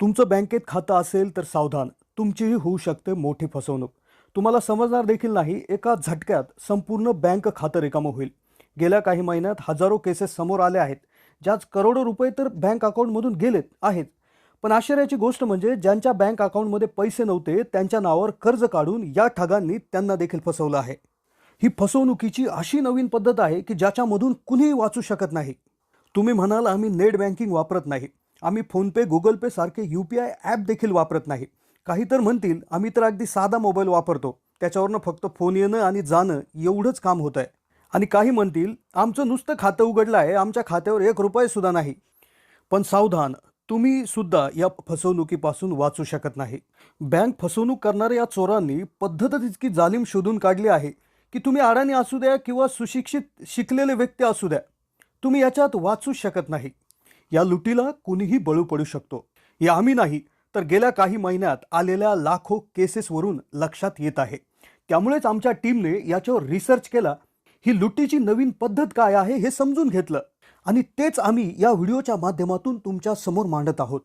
तुमचं बँकेत खातं असेल तर सावधान, तुमचीही होऊ शकते मोठी फसवणूक. तुम्हाला समजणार देखील नाही, एका झटक्यात संपूर्ण बँक खातं रिकामं होईल. गेल्या काही महिन्यात हजारो केसेस समोर आल्या आहेत, ज्यात करोडो रुपये तर बँक अकाउंटमधून गेलेत आहेत. पण आश्चर्याची गोष्ट म्हणजे ज्यांच्या बँक अकाउंटमध्ये पैसे नव्हते त्यांच्या नावावर कर्ज काढून या ठगांनी त्यांना देखील फसवलं आहे. ही फसवणुकीची अशी नवीन पद्धत आहे की ज्याच्यामधून कुणीही वाचू शकत नाही. तुम्ही म्हणाल आम्ही नेट बँकिंग वापरत नाही, आम्ही फोनपे गुगल पे सारखे UPI ॲप देखील वापरत नाही. काही तर म्हणतील आम्ही तर अगदी साधा मोबाईल वापरतो, त्याच्यावरनं फक्त फोन येणं आणि जाणं एवढंच काम होत आहे. आणि काही म्हणतील आमचं नुसतं खातं उघडलं आहे, आमच्या खात्यावर 1 रुपया सुद्धा नाही. पण सावधान, तुम्ही सुद्धा या फसवणुकीपासून वाचू शकत नाही. बँक फसवणूक करणाऱ्या या चोरांनी पद्धतच इतकी जालीम शोधून काढली आहे की तुम्ही अडाणी असू द्या किंवा सुशिक्षित शिकलेले व्यक्ती असू द्या, तुम्ही याच्यात वाचू शकत नाही. या लुटीला कुणीही बळी पडू शकतो, हे आम्ही नाही तर गेल्या काही महिन्यात आलेल्या लाखो केसेसवरून लक्षात येत आहे. त्यामुळेच आमच्या टीमने याच्यावर रिसर्च केला, ही लुटीची नवीन पद्धत काय आहे हे समजून घेतलं आणि तेच आम्ही या व्हिडिओच्या माध्यमातून तुमच्या समोर मांडत आहोत.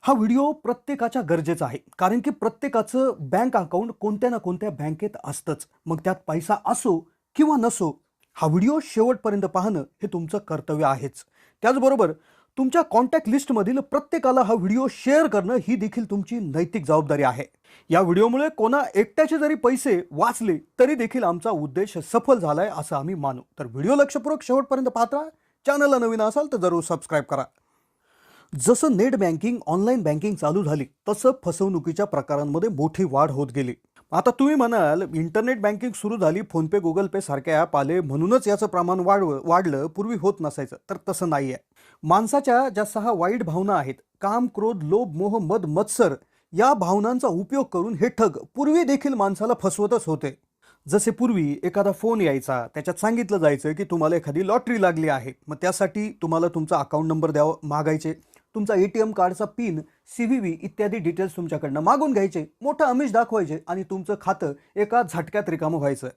हा व्हिडिओ प्रत्येकाच्या गरजेचा आहे, कारण की प्रत्येकाचं बँक अकाउंट कोणत्या ना कोणत्या बँकेत असतंच, मग त्यात पैसा असो किंवा नसो. हा व्हिडिओ शेवटपर्यंत पाहणं हे तुमचं कर्तव्य आहेच. त्याचबरोबर तुमच्या कॉन्टॅक्ट लिस्टमधील प्रत्येकाला हा व्हिडिओ शेअर करणं ही देखील तुमची नैतिक जबाबदारी आहे. या व्हिडिओमुळे कोणा एकट्याचे जरी पैसे वाचले तरी देखील आमचा उद्देश सफल झालाय असं आम्ही मानू. तर व्हिडिओ लक्षपूर्वक शेवटपर्यंत पाहता. चॅनलला नवीन असाल तर जरूर सबस्क्राईब करा. जसं नेट बँकिंग ऑनलाईन बँकिंग चालू झाली तसं फसवणुकीच्या प्रकारांमध्ये मोठी वाढ होत गेली. आता तुम्ही म्हणाल इंटरनेट बँकिंग सुरू झाली, फोनपे गुगल पे सारखे ॲप आले म्हणूनच याचं प्रमाण वाढलं, पूर्वी होत नसायचं. तर तसं नाही आहे. माणसाच्या ज्या 6 वाईट भावना आहेत, काम क्रोध लोभ मोह मद मत्सर, या भावनांचा उपयोग करून हे ठग पूर्वी देखील माणसाला फसवतच होते. जसे पूर्वी एखादा फोन यायचा, त्याच्यात सांगितलं जायचं की तुम्हाला एखादी लॉटरी लागली आहे, मग त्यासाठी तुम्हाला तुमचा अकाउंट नंबर द्यावं मागायचे, तुमचा ATM कार्डचा पिन CVV इत्यादी डिटेल्स तुमच्याकडनं मागून घ्यायचे, मोठं आमिष दाखवायचे आणि तुमचं खातं एका झटक्यात रिकामं व्हायचं.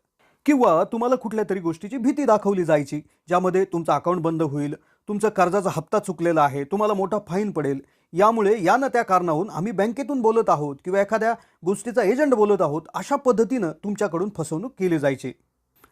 किंवा तुम्हाला कुठल्या तरी गोष्टीची भीती दाखवली जायची, ज्यामध्ये तुमचं अकाउंट बंद होईल, तुमचा कर्जाचा हप्ता चुकलेला आहे, तुम्हाला मोठा फाईन पडेल, यामुळे या ना त्या कारणावरून आम्ही बँकेतून बोलत आहोत किंवा एखाद्या गोष्टीचा एजंट बोलत आहोत, अशा पद्धतीनं तुमच्याकडून फसवणूक केली जायची.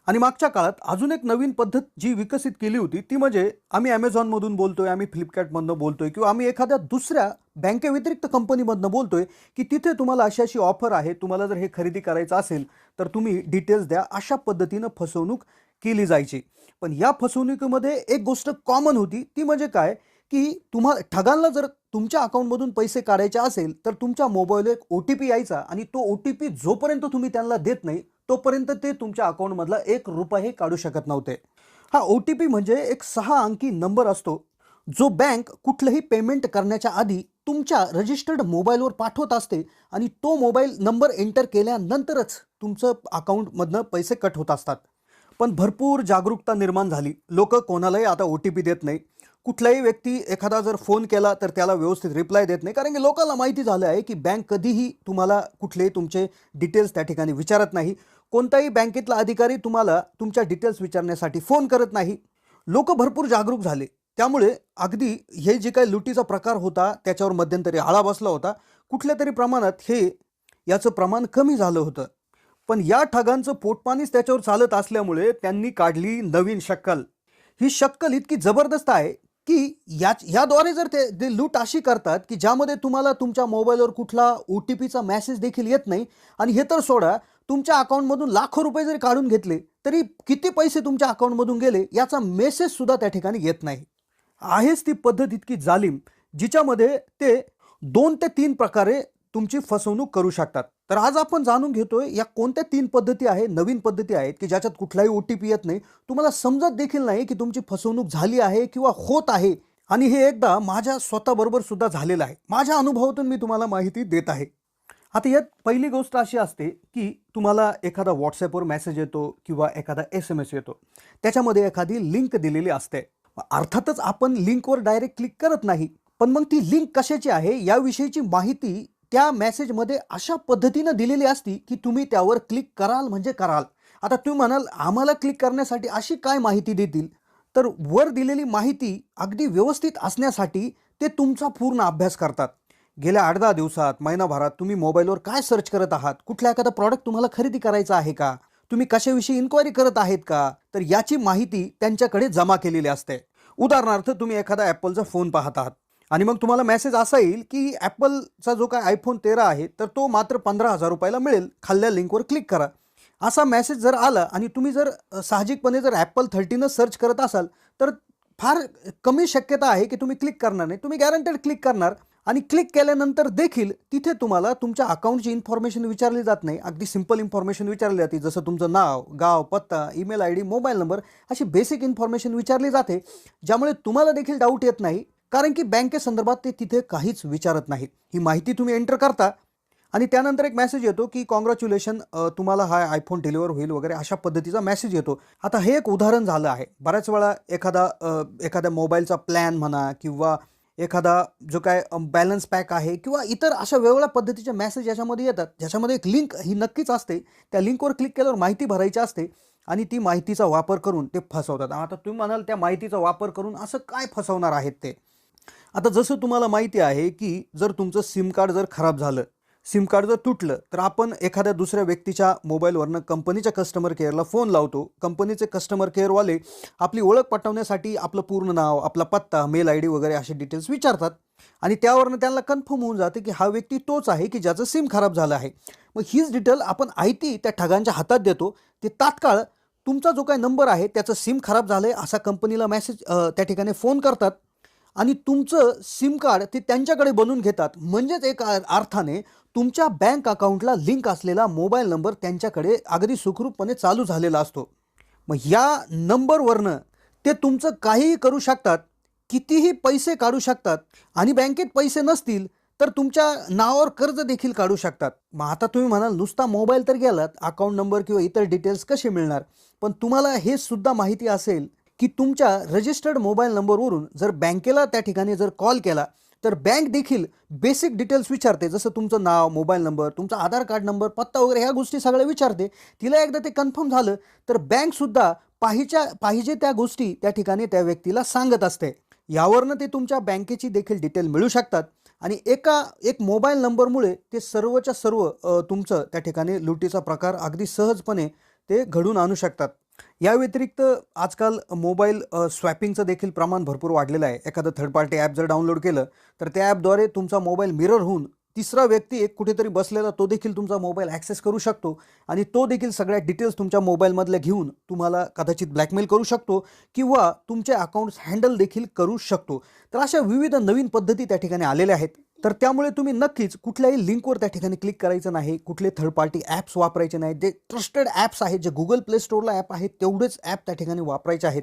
आणि मागच्या काळात अजून एक नवीन पद्धत जी विकसित केली होती ती म्हणजे आम्ही Amazonमधून बोलतोय, आम्ही फ्लिपकार्टमधनं बोलतोय किंवा आम्ही एखाद्या दुसऱ्या बँकेव्यतिरिक्त कंपनीमधनं बोलतोय की तिथे तुम्हाला अशी अशी ऑफर आहे, तुम्हाला जर हे खरेदी करायचं असेल तर तुम्ही डिटेल्स द्या. अशा पद्धतीनं फसवणूक केली जायची. पण या फसवणुकीमध्ये एक गोष्ट कॉमन होती, ती म्हणजे काय की तुम्हाला ठगांना जर तुमच्या अकाउंटमधून पैसे काढायचे असेल तर तुमच्या मोबाईलवर एक OTP यायचा आणि तो OTP जोपर्यंत तुम्ही त्यांना देत नाही तोपर्यंत ते तुमच्या अकाउंटमधला 1 रुपयाही काढू शकत नव्हते. हा OTP म्हणजे एक 6 अंकी नंबर असतो, जो बँक कुठलंही पेमेंट करण्याच्या आधी तुमच्या रजिस्टर्ड मोबाईलवर पाठवत असते आणि तो मोबाईल नंबर एंटर केल्यानंतरच तुमचं अकाउंटमधनं पैसे कट होत असतात. पण भरपूर जागरूकता निर्माण झाली. लोक कोणालाही आता OTP देत नाही. कुठलाही व्यक्ती एखादा जर फोन केला तर त्याला व्यवस्थित रिप्लाय देत नाही, कारण की लोकांना माहिती झालं आहे की बँक कधीही तुम्हाला कुठलेही तुमचे डिटेल्स त्या ठिकाणी विचारत नाही. कोणताही बँकेतला अधिकारी तुम्हाला तुमच्या डिटेल्स विचारण्यासाठी फोन करत नाही. लोक भरपूर जागरूक झाले. त्यामुळे अगदी हे जे काही लुटीचा प्रकार होता त्याच्यावर मध्यंतरी आळा बसला होता. कुठल्या तरी प्रमाणात याचं प्रमाण कमी झालं होतं. पण या ठगांचं पोटपाणीच त्याच्यावर चालत असल्यामुळे त्यांनी काढली नवीन शक्कल. ही शक्कल इतकी जबरदस्त आहे की याद्वारे जर ते लूट अशी करतात की ज्यामध्ये तुम्हाला तुमच्या मोबाईलवर कुठला OTPचा मेसेज देखील येत नाही. आणि हे तर सोडा, तुमच्या अकाउंटमधून लाखो रुपये जरी काढून घेतले तरी किती पैसे तुमच्या अकाउंटमधून गेले याचा मेसेज सुद्धा त्या ठिकाणी येत नाही. आहेच ती पद्धत इतकी जालीम, जिच्यामध्ये ते 2 ते 3 प्रकारे तुमची फसवणूक करू शकतात. तर आज आपण जाणून घेतोय या कोणत्या 3 पद्धती आहेत, नवीन पद्धती आहेत की ज्याच्यात कुठलाही OTP येत नाही, तुम्हाला समजत देखील नाही की तुमची फसवणूक झाली आहे किंवा होत आहे. आणि हे एकदा माझ्या स्वतःबरोबर सुद्धा झालेलं आहे. माझ्या अनुभवातून मी तुम्हाला माहिती देत आहे. आता यात पहिली गोष्ट अशी असते की तुम्हाला एखादा WhatsAppवर मेसेज येतो किंवा एखादा SMS येतो, त्याच्यामध्ये एखादी लिंक दिलेली असते. अर्थातच आपण लिंकवर डायरेक्ट क्लिक करत नाही, पण मग ती लिंक कशाची आहे याविषयीची माहिती त्या मेसेजमध्ये अशा पद्धतीनं दिलेली असती की तुम्ही त्यावर क्लिक कराल म्हणजे कराल. आता तुम्ही म्हणाल आम्हाला क्लिक करण्यासाठी अशी काय माहिती देतील, तर वर दिलेली माहिती अगदी व्यवस्थित असण्यासाठी ते तुमचा पूर्ण अभ्यास करतात. गेल्या 8-10 दिवसात, महिनाभरात तुम्ही मोबाईलवर काय सर्च करत आहात? कुठला एखादा प्रॉडक्ट तुम्हाला खरेदी करायचा आहे का? तुम्ही कशाविषयी इन्क्वायरी करत आहेत का? तर याची माहिती त्यांच्याकडे जमा केलेली असते. उदाहरणार्थ तुम्ही एखादा ॲपलचा फोन पाहत आहात आणि मग तुम्हाला मेसेज असा येईल की ॲपलचा जो काय iPhone 13 आहे तर तो मात्र 15,000 रुपयाला मिळेल. खाल्ल्या लिंकवर क्लिक करा. असा मेसेज जर आला आणि तुम्ही जर साहजिकपणे जर ॲपल 13 सर्च करत असाल तर फार कमी शक्यता आहे की तुम्ही क्लिक करणार नाही. तुम्ही गॅरंटेड क्लिक करणार आणि क्लिक केल्यानंतर देखील तिथे तुम्हाला तुमच्या अकाउंटची इन्फॉर्मेशन विचारली जात नाही. अगदी सिंपल इन्फॉर्मेशन विचारली जाते, जसं तुमचं नाव, गाव, पत्ता, ईमेल आयडी, मोबाईल नंबर अशी बेसिक इन्फॉर्मेशन विचारली जाते, ज्यामुळे तुम्हाला देखील डाऊट येत नाही, कारण की बँकेसंदर्भात ते तिथे काहीच विचारत नाहीत. ही माहिती तुम्ही एंटर करता आणि त्यानंतर एक मेसेज येतो की कॉंग्रॅच्युलेशन, तुम्हाला हा आयफोन डिलिव्हर होईल वगैरे अशा पद्धतीचा मेसेज येतो. आता हे एक उदाहरण झालं आहे. बऱ्याच वेळा एखाद्या मोबाईलचा प्लॅन म्हणा किंवा एखादा जो काय बॅलन्स पॅक आहे किंवा इतर अशा वेगवेगळ्या पद्धतीचे मेसेज याच्यामध्ये येतात, ज्याच्यामध्ये एक लिंक ही नक्कीच असते. त्या लिंकवर क्लिक केल्यावर माहिती भरायची असते आणि ती माहितीचा वापर करून ते फसवतात. आता तुम्ही म्हणाल त्या माहितीचा वापर करून असं काय फसवणार आहेत ते? आता जसं तुम्हाला माहिती आहे की जर तुमचं सिम कार्ड जर खराब झालं, सिम कार्ड जर तुटलं, तर आपण एखाद्या दुसऱ्या व्यक्तीच्या मोबाईलवरनं कंपनीच्या कस्टमर केअरला फोन लावतो. कंपनीचे कस्टमर केअरवाले आपली ओळख पटवण्यासाठी आपलं पूर्ण नाव, आपला पत्ता, मेल आय डी वगैरे असे डिटेल्स विचारतात आणि त्यावरनं त्यांना कन्फर्म होऊन जाते की हा व्यक्ती तोच आहे की ज्याचं सिम खराब झालं आहे. मग हीच डिटेल आपण आयती त्या ठगांच्या हातात देतो. ते तात्काळ तुमचा जो काही नंबर आहे त्याचं सिम खराब झालं आहे असा कंपनीला मेसेज त्या ठिकाणी फोन करतात आणि तुमचं सिम कार्ड ते त्यांच्याकडे बनवून घेतात. म्हणजेच एक अर्थाने तुमच्या बँक अकाउंटला लिंक असलेला मोबाईल नंबर त्यांच्याकडे अगदी सुखरूपपणे चालू झालेला असतो. मग या नंबरवरनं ते तुमचं काहीही करू शकतात, कितीही पैसे काढू शकतात आणि बँकेत पैसे नसतील तर तुमच्या नावावर कर्ज देखील काढू शकतात. मग आता तुम्ही म्हणाल नुसता मोबाईल तर गेलात, अकाउंट नंबर किंवा इतर डिटेल्स कसे मिळणार? पण तुम्हाला हे सुद्धा माहिती असेल की तुमच्या रजिस्टर्ड मोबाईल नंबरवरून जर बँकेला त्या ठिकाणी जर कॉल केला तर बँक देखील बेसिक डिटेल्स विचारते, जसं तुमचं नाव, मोबाईल नंबर, तुमचा आधार कार्ड नंबर, पत्ता वगैरे ह्या गोष्टी सगळ्या विचारते. तिला एकदा ते कन्फर्म झालं तर बँकसुद्धा पाहिजे त्या गोष्टी त्या ठिकाणी त्या व्यक्तीला सांगत असते. यावरनं ते तुमच्या बँकेची देखील डिटेल मिळू शकतात आणि एक मोबाईल नंबरमुळे ते सर्वच्या सर्व तुमचं त्या ठिकाणी लुटीचा प्रकार अगदी सहजपणे ते घडून आणू शकतात. या व्यतिरिक्त आजकाल मोबाईल स्वॅपिंगचं देखील प्रमाण भरपूर वाढलेलं आहे. एखादं थर्ड पार्टी ॲप जर डाउनलोड केलं तर त्या ॲपद्वारे तुमचा मोबाईल मिरर होऊन तिसरा व्यक्ती एक कुठेतरी बसलेला तो देखील तुमचा मोबाईल ॲक्सेस करू शकतो आणि तो देखील सगळ्या डिटेल्स तुमच्या मोबाईलमधल्या घेऊन तुम्हाला कदाचित ब्लॅकमेल करू शकतो किंवा तुमचे अकाउंट्स हँडल देखील करू शकतो. तर अशा विविध नवीन पद्धती त्या ठिकाणी आलेल्या आहेत. तर त्यामुळे तुम्ही नक्कीच कुठल्याही लिंकवर त्या ठिकाणी क्लिक करायचं नाही. कुठले थर्ड पार्टी ॲप्स वापरायचे नाहीत. जे ट्रस्टेड ॲप्स आहेत, जे गुगल प्ले स्टोअरला ॲप आहेत तेवढेच ॲप त्या ठिकाणी वापरायचे आहेत.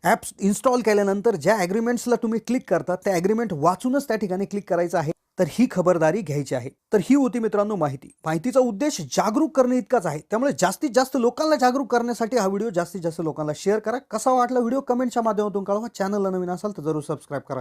ॲप्स इन्स्टॉल केल्यानंतर ज्या ॲग्रीमेंट्सला तुम्ही क्लिक करता त्या ॲग्रीमेंट वाचूनच त्या ठिकाणी क्लिक करायचं आहे. तर ही खबरदारी घ्यायची आहे. तर ही होती मित्रांनो माहितीचा उद्देश जागरूक करणे इतकाच आहे. त्यामुळे जास्तीत जास्त लोकांना जागरूक करण्यासाठी हा व्हिडिओ जास्तीत जास्त लोकांना शेअर करा. कसा वाटला व्हिडिओ कमेंटच्या माध्यमातून कळवा. चॅनलला नवीन असाल तर जरूर सबस्क्राईब करा.